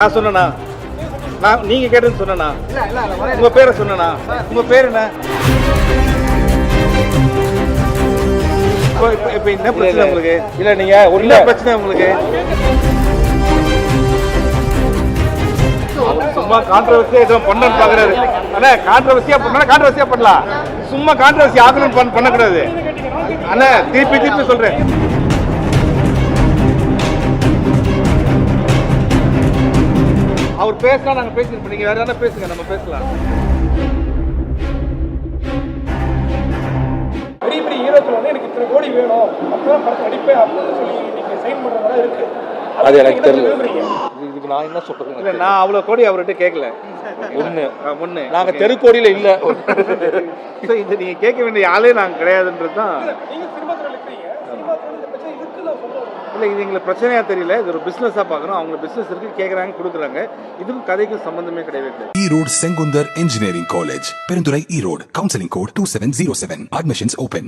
நான் சொன்னேனா? நீங்க கேட்டது சொன்னேனா? உங்க பேரை சொன்னேனா? உங்க பேர் என்ன? இப்ப என்ன பிரச்சனை உங்களுக்கு? இல்ல நீங்க என்ன பிரச்சனை உங்களுக்கு? சும்மா கான்ட்ரவர்சியா ஏதோ பண்ணணும்னு பாக்குறாரு. அண்ணா கான்ட்ரவர்சியா பண்ணலாம். சும்மா கான்ட்ரவர்சி ஆகணும்னு பண்ணக்கூடாது. அண்ணா திருப்பி சொல்றேன். அவர் பேசினா நாங்க பேசிருப்போம். நீங்க வேற யாராவது பேசுங்க, நம்ம பேசலாம். பெரிய பெரிய ஹீரோக்கள் வந்து எனக்கு இத்தனை கோடி வேணும் அப்பதான் படத்தை நடிப்பேன் அப்படின்னு சொல்லி நீங்க சைன் பண்றதெல்லாம் இருக்கு. அது எனக்கு தெரியல. விரும்புறீங்க? இதுக்கு நான் என்ன சொல்றது? இல்ல நான் அவ்வளவு கோடி அவர்கிட்ட கேட்கல. ஒண்ணு நாங்க தெருக்கோடியில இல்ல. இது நீங்க கேட்க வேண்டிய ஆளே நாங்க கிடையாதுன்றதுதான். நீங்க சினிமா துறையில இருக்கீங்க. சினிமா துறையில இந்த பிரச்சனை இருக்குன்னு நான் சொல்றேன். இல்லை இது எங்களுக்கு பிரச்சனையா தெரியல. இது ஒரு பிஸ்னஸாக பார்க்குறோம். அவங்க பிஸ்னஸ் இருக்கு, கேட்குறாங்க, கொடுக்குறாங்க. இதுக்கும் கதைக்கும் சம்பந்தமே கிடையவே கிடையாது. Erode Sengundar Engineering College, Perundurai, Erode. Counseling code 2707. Admissions open.